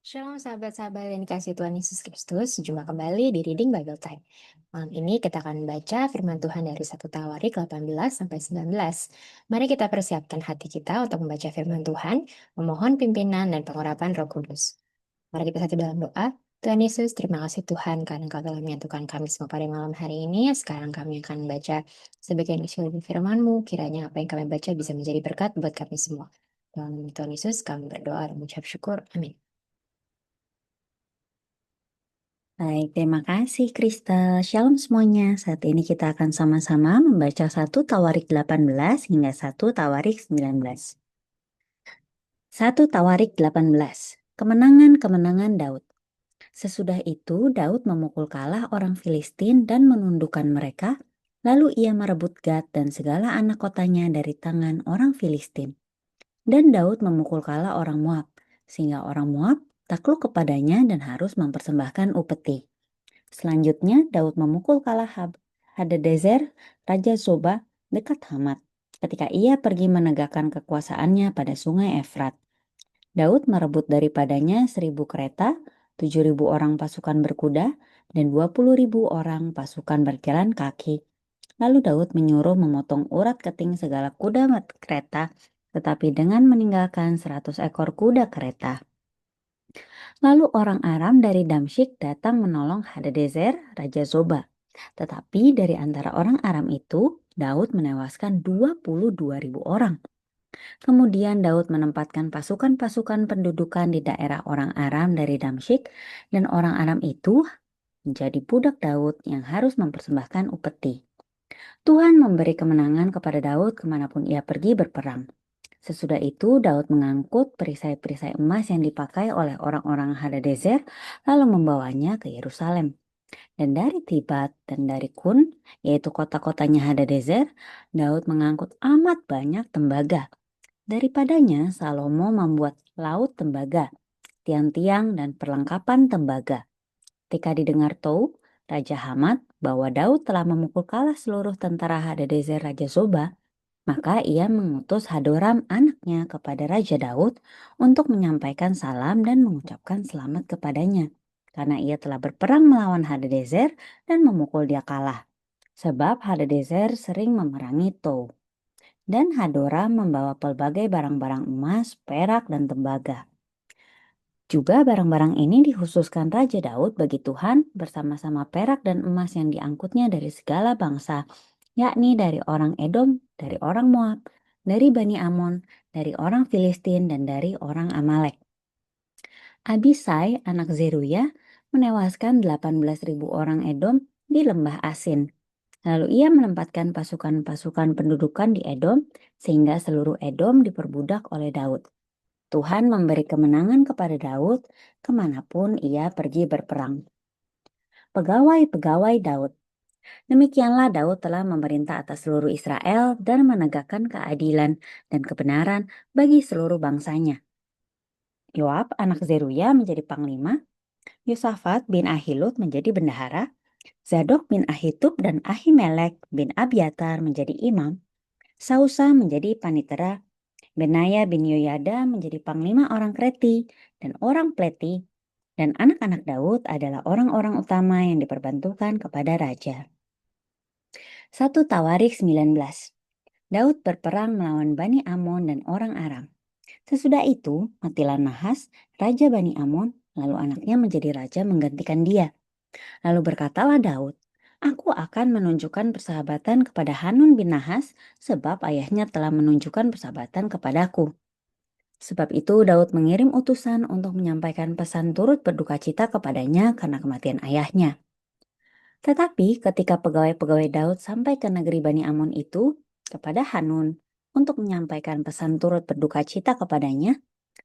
Shalom sahabat-sahabat yang dikasih Tuhan Yesus Kristus, jumpa kembali di Reading Bible Time. Malam ini kita akan baca firman Tuhan dari 1 Tawarik 18-19. Mari kita persiapkan hati kita untuk membaca firman Tuhan, memohon pimpinan dan pengurapan Roh Kudus. Mari kita satu dalam doa. Tuhan Yesus, terima kasih Tuhan karena Engkau telah menyatukan kami semua pada malam hari ini. Sekarang kami akan membaca sebagian kecil dari firman-Mu. Kiranya apa yang kami baca bisa menjadi berkat buat kami semua. Dalam nama Tuhan Yesus, kami berdoa dan mengucap syukur. Amin. Baik, terima kasih Kristal. Shalom semuanya. Saat ini kita akan sama-sama membaca 1 Tawarik 18 hingga 1 Tawarik 19. 1 Tawarik 18. Kemenangan-kemenangan Daud. Sesudah itu Daud memukul kalah orang Filistin dan menundukkan mereka, lalu ia merebut Gad dan segala anak kotanya dari tangan orang Filistin. Dan Daud memukul kalah orang Moab, sehingga orang Moab takluk kepadanya dan harus mempersembahkan upeti. Selanjutnya, Daud memukul kalah Hadadezer, Raja Zoba, dekat Hamat, ketika ia pergi menegakkan kekuasaannya pada sungai Efrat. Daud merebut daripadanya 1.000 kereta, 7.000 orang pasukan berkuda, dan 20.000 orang pasukan berjalan kaki. Lalu Daud menyuruh memotong urat keting segala kuda kereta, tetapi dengan meninggalkan 100 ekor kuda kereta. Lalu orang Aram dari Damsyik datang menolong Hadadezer, Raja Zoba. Tetapi dari antara orang Aram itu, Daud menewaskan 22.000 orang. Kemudian Daud menempatkan pasukan-pasukan pendudukan di daerah orang Aram dari Damsyik, dan orang Aram itu menjadi budak Daud yang harus mempersembahkan upeti. Tuhan memberi kemenangan kepada Daud kemanapun ia pergi berperang. Sesudah itu Daud mengangkut perisai-perisai emas yang dipakai oleh orang-orang Hadadezer lalu membawanya ke Yerusalem. Dan dari Tibat dan dari Kun, yaitu kota-kotanya Hadadezer, Daud mengangkut amat banyak tembaga. Daripadanya Salomo membuat laut tembaga, tiang-tiang dan perlengkapan tembaga. Ketika didengar Tou, Raja Hamat, bahwa Daud telah memukul kalah seluruh tentara Hadadezer Raja Zoba, maka ia mengutus Hadoram anaknya kepada Raja Daud untuk menyampaikan salam dan mengucapkan selamat kepadanya, karena ia telah berperang melawan Hadadezer dan memukul dia kalah. Sebab Hadadezer sering memerangi Tou. Dan Hadoram membawa pelbagai barang-barang emas, perak, dan tembaga. Juga barang-barang ini dikhususkan Raja Daud bagi Tuhan bersama-sama perak dan emas yang diangkutnya dari segala bangsa, yakni dari orang Edom, dari orang Moab, dari Bani Amon, dari orang Filistin, dan dari orang Amalek. Abisai, anak Zeruya, menewaskan 18.000 orang Edom di lembah Asin. Lalu ia menempatkan pasukan-pasukan pendudukan di Edom, sehingga seluruh Edom diperbudak oleh Daud. Tuhan memberi kemenangan kepada Daud kemanapun ia pergi berperang. Pegawai-pegawai Daud. Demikianlah Daud telah memerintah atas seluruh Israel dan menegakkan keadilan dan kebenaran bagi seluruh bangsanya. Yoab anak Zeruya menjadi panglima, Yosafat bin Ahilud menjadi bendahara, Zadok bin Ahitub dan Ahimelek bin Abiatar menjadi imam, Sausa menjadi panitera, Benaya bin Yoyada menjadi panglima orang Kreti dan orang Pleti, dan anak-anak Daud adalah orang-orang utama yang diperbantukan kepada raja. 1 Tawarik 19. Daud berperang melawan Bani Amon dan orang Aram. Sesudah itu, matilah Nahas, raja Bani Amon, lalu anaknya menjadi raja menggantikan dia. Lalu berkatalah Daud, "Aku akan menunjukkan persahabatan kepada Hanun bin Nahas, sebab ayahnya telah menunjukkan persahabatan kepadaku." Sebab itu Daud mengirim utusan untuk menyampaikan pesan turut berduka cita kepadanya karena kematian ayahnya. Tetapi ketika pegawai-pegawai Daud sampai ke negeri Bani Amon itu kepada Hanun untuk menyampaikan pesan turut berduka cita kepadanya,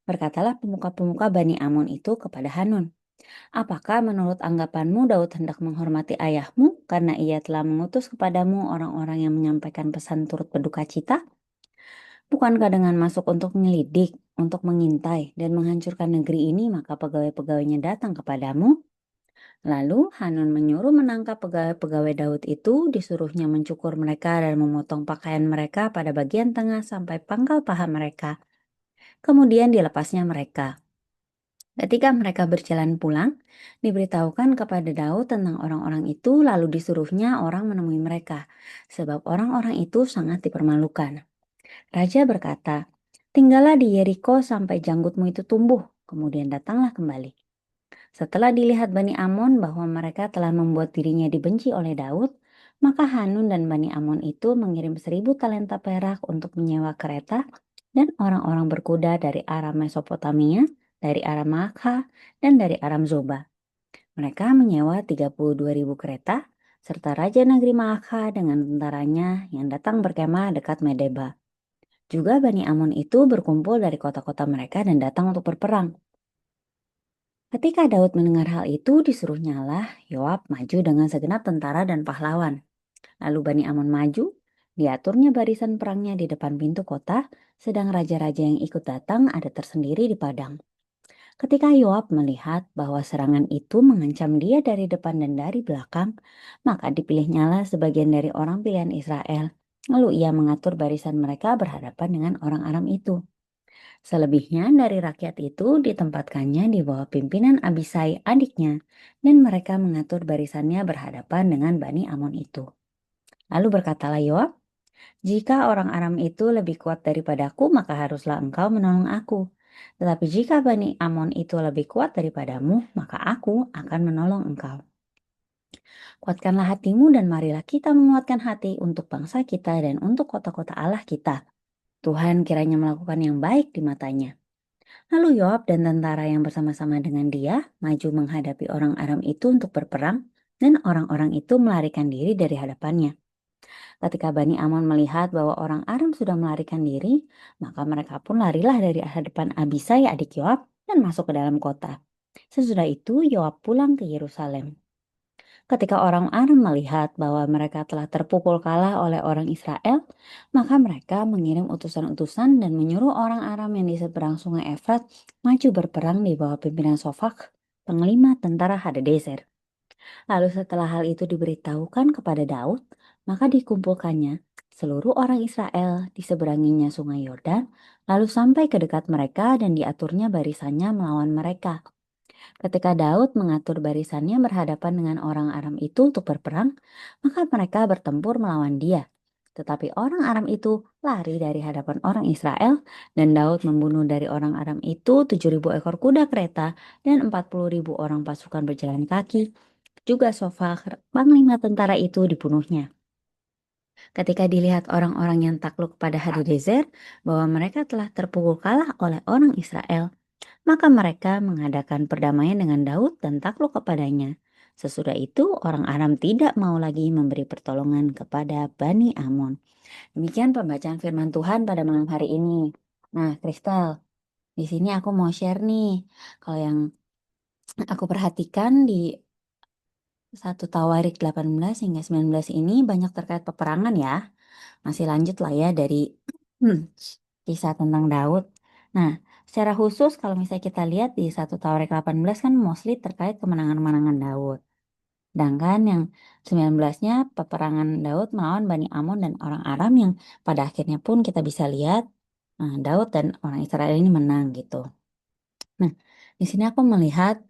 berkatalah pemuka-pemuka Bani Amon itu kepada Hanun, "Apakah menurut anggapanmu Daud hendak menghormati ayahmu karena ia telah mengutus kepadamu orang-orang yang menyampaikan pesan turut berduka cita? Bukankah dengan masuk untuk menyelidik, untuk mengintai, dan menghancurkan negeri ini maka pegawai-pegawainya datang kepadamu?" Lalu Hanun menyuruh menangkap pegawai-pegawai Daud itu, disuruhnya mencukur mereka dan memotong pakaian mereka pada bagian tengah sampai pangkal paha mereka. Kemudian dilepasnya mereka. Ketika mereka berjalan pulang, diberitahukan kepada Daud tentang orang-orang itu, lalu disuruhnya orang menemui mereka, sebab orang-orang itu sangat dipermalukan. Raja berkata, "Tinggallah di Yeriko sampai janggutmu itu tumbuh, kemudian datanglah kembali." Setelah dilihat Bani Amon bahwa mereka telah membuat dirinya dibenci oleh Daud, maka Hanun dan Bani Amon itu mengirim 1.000 talenta perak untuk menyewa kereta dan orang-orang berkuda dari Aram Mesopotamia, dari Aram Maakah, dan dari Aram Zoba. Mereka menyewa 32.000 kereta, serta Raja Negeri Maakah dengan tentaranya yang datang berkemah dekat Medeba. Juga Bani Amon itu berkumpul dari kota-kota mereka dan datang untuk berperang. Ketika Daud mendengar hal itu, disuruhnya lah Yoab maju dengan segenap tentara dan pahlawan. Lalu Bani Amon maju, diaturnya barisan perangnya di depan pintu kota, sedang raja-raja yang ikut datang ada tersendiri di padang. Ketika Yoab melihat bahwa serangan itu mengancam dia dari depan dan dari belakang, maka dipilihnyalah sebagian dari orang pilihan Israel. Lalu ia mengatur barisan mereka berhadapan dengan orang Aram itu. Selebihnya dari rakyat itu ditempatkannya di bawah pimpinan Abisai adiknya, dan mereka mengatur barisannya berhadapan dengan Bani Amon itu. Lalu berkatalah Yoab, "Jika orang Aram itu lebih kuat daripadaku, maka haruslah engkau menolong aku. Tetapi jika Bani Amon itu lebih kuat daripadamu, maka aku akan menolong engkau. Kuatkanlah hatimu dan marilah kita menguatkan hati untuk bangsa kita dan untuk kota-kota Allah kita. Tuhan kiranya melakukan yang baik di matanya." Lalu Yoab dan tentara yang bersama-sama dengan dia maju menghadapi orang Aram itu untuk berperang, dan orang-orang itu melarikan diri dari hadapannya. Ketika Bani Amon melihat bahwa orang Aram sudah melarikan diri, maka mereka pun larilah dari hadapan Abisai adik Yoab dan masuk ke dalam kota. Sesudah itu Yoab pulang ke Yerusalem. Ketika orang Aram melihat bahwa mereka telah terpukul kalah oleh orang Israel, maka mereka mengirim utusan-utusan dan menyuruh orang Aram yang di seberang sungai Efrat maju berperang di bawah pimpinan Sofak, panglima tentara Hadadezer. Lalu setelah hal itu diberitahukan kepada Daud, maka dikumpulkannya seluruh orang Israel di seberanginya sungai Yordan, lalu sampai ke dekat mereka dan diaturnya barisannya melawan mereka. Ketika Daud mengatur barisannya berhadapan dengan orang Aram itu untuk berperang, maka mereka bertempur melawan dia. Tetapi orang Aram itu lari dari hadapan orang Israel, dan Daud membunuh dari orang Aram itu 7.000 ekor kuda kereta dan 40.000 orang pasukan berjalan kaki. Juga Sofak, panglima tentara itu dibunuhnya. Ketika dilihat orang-orang yang takluk pada Hadadezer bahwa mereka telah terpukul kalah oleh orang Israel, maka mereka mengadakan perdamaian dengan Daud dan takluk kepadanya. Sesudah itu orang Aram tidak mau lagi memberi pertolongan kepada Bani Amon. Demikian pembacaan firman Tuhan pada malam hari ini. Nah, Kristal, di sini aku mau share nih. Kalau yang aku perhatikan di 1 Tawarik 18 hingga 19 ini banyak terkait peperangan ya. Masih lanjut lah ya dari kisah tentang Daud. Nah, secara khusus kalau misalnya kita lihat di 1 Tawarik 18 kan mostly terkait kemenangan-kemenangan Daud. Sedangkan yang 19-nya peperangan Daud melawan Bani Amon dan orang Aram yang pada akhirnya pun kita bisa lihat Daud dan orang Israel ini menang gitu. Nah, di sini aku melihat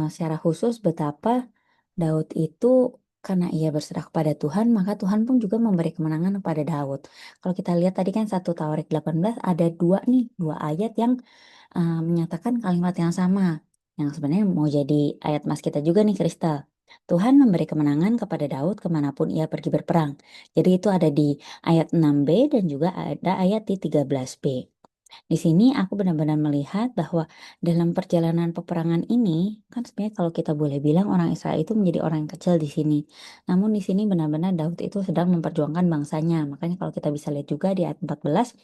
secara khusus betapa Daud itu karena ia berserah kepada Tuhan, maka Tuhan pun juga memberi kemenangan kepada Daud. Kalau kita lihat tadi kan 1 Tawarik 18 ada dua ayat yang menyatakan kalimat yang sama. Yang sebenarnya mau jadi ayat mas kita juga nih Kristal. Tuhan memberi kemenangan kepada Daud kemanapun ia pergi berperang. Jadi itu ada di ayat 6b dan juga ada ayat di 13b. Di sini aku benar-benar melihat bahwa dalam perjalanan peperangan ini, kan sebenarnya kalau kita boleh bilang orang Israel itu menjadi orang yang kecil di sini. Namun di sini benar-benar Daud itu sedang memperjuangkan bangsanya. Makanya kalau kita bisa lihat juga di ayat 14,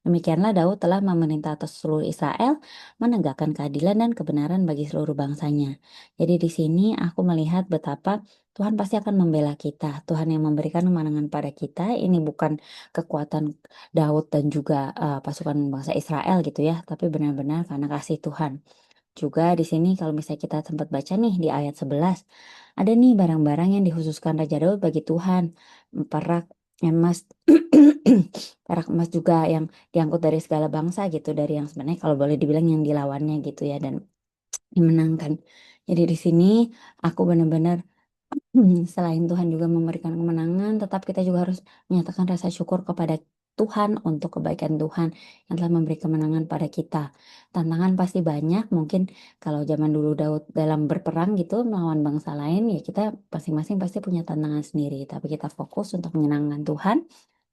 demikianlah Daud telah memerintah atas seluruh Israel menegakkan keadilan dan kebenaran bagi seluruh bangsanya. Jadi di sini aku melihat betapa Tuhan pasti akan membela kita. Tuhan yang memberikan kemenangan pada kita. Ini bukan kekuatan Daud dan juga pasukan bangsa Israel gitu ya, tapi benar-benar karena kasih Tuhan. Juga di sini kalau misalnya kita sempat baca nih di ayat 11, ada nih barang-barang yang dikhususkan Raja Daud bagi Tuhan, perak emas, perak emas juga yang diangkut dari segala bangsa gitu, dari yang sebenarnya kalau boleh dibilang yang dilawannya gitu ya, dan dimenangkan. Jadi di sini aku benar-benar selain Tuhan juga memberikan kemenangan, tetap kita juga harus menyatakan rasa syukur kepada Tuhan untuk kebaikan Tuhan yang telah memberi kemenangan pada kita. Tantangan pasti banyak, mungkin kalau zaman dulu Daud dalam berperang gitu melawan bangsa lain, ya kita masing-masing pasti punya tantangan sendiri. Tapi kita fokus untuk menyenangkan Tuhan,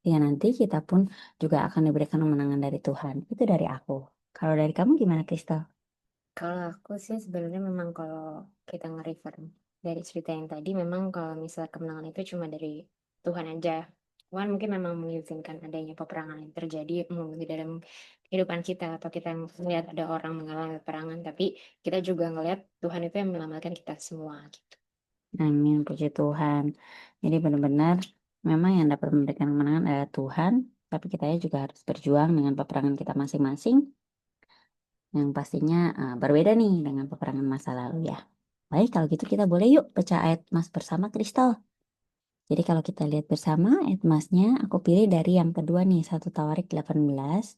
ya nanti kita pun juga akan diberikan kemenangan dari Tuhan. Itu dari aku. Kalau dari kamu gimana, Kristal? Kalau aku sih sebenarnya memang kalau kita nge-refer dari cerita yang tadi, memang kalau misalnya kemenangan itu cuma dari Tuhan aja. Tuhan mungkin memang mengizinkan adanya peperangan yang terjadi di dalam kehidupan kita, atau kita melihat ada orang mengalami peperangan, tapi kita juga ngelihat Tuhan itu yang menyelamatkan kita semua gitu. Amin, puji Tuhan. Jadi benar-benar memang yang dapat memberikan kemenangan adalah Tuhan, tapi kita juga harus berjuang dengan peperangan kita masing-masing, yang pastinya berbeda nih dengan peperangan masa lalu ya. Baik, kalau gitu kita boleh yuk baca ayat Mas bersama Kristal. Jadi kalau kita lihat bersama ayat Masnya, aku pilih dari yang kedua nih, 1 Tawarik 18,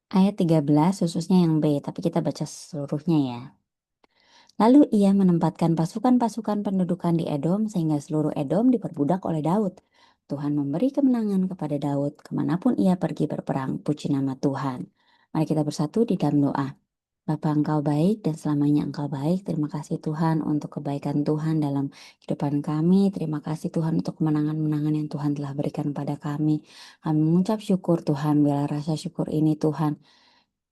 ayat 13 khususnya yang B, tapi kita baca seluruhnya ya. Lalu ia menempatkan pasukan-pasukan pendudukan di Edom sehingga seluruh Edom diperbudak oleh Daud. Tuhan memberi kemenangan kepada Daud kemanapun ia pergi berperang. Puji nama Tuhan. Mari kita bersatu di dalam doa. Bapa, Engkau baik dan selamanya Engkau baik. Terima kasih Tuhan untuk kebaikan Tuhan dalam kehidupan kami. Terima kasih Tuhan untuk kemenangan-menangan yang Tuhan telah berikan pada kami. Kami mengucap syukur Tuhan. Biarlah rasa syukur ini Tuhan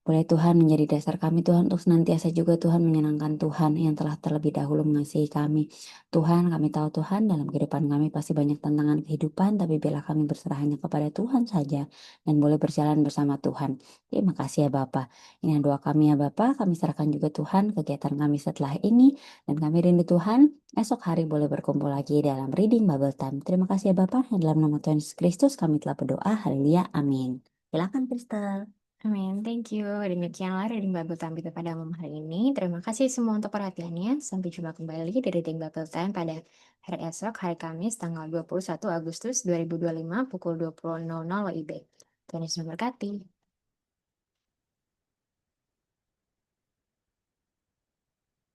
boleh Tuhan menjadi dasar kami Tuhan untuk senantiasa juga Tuhan menyenangkan Tuhan yang telah terlebih dahulu mengasihi kami. Tuhan, kami tahu Tuhan dalam kehidupan kami pasti banyak tantangan kehidupan, tapi biarlah kami berserah hanya kepada Tuhan saja dan boleh berjalan bersama Tuhan. Terima kasih ya Bapa. Ini doa kami ya Bapa, kami serahkan juga Tuhan kegiatan kami setelah ini dan kami rindu Tuhan esok hari boleh berkumpul lagi dalam Reading Bible Time. Terima kasih ya Bapa, dalam nama Tuhan Yesus Kristus kami telah berdoa. Haleluya. Amin. Silakan Kristal. Amin, thank you. Demikianlah reading Bible Time kita pada malam hari ini. Terima kasih semua untuk perhatiannya. Sampai jumpa kembali di reading Bible Time pada hari esok, hari Kamis, tanggal 21 Agustus 2025, pukul 20.00 WIB. Tuhan Yesus memberkati.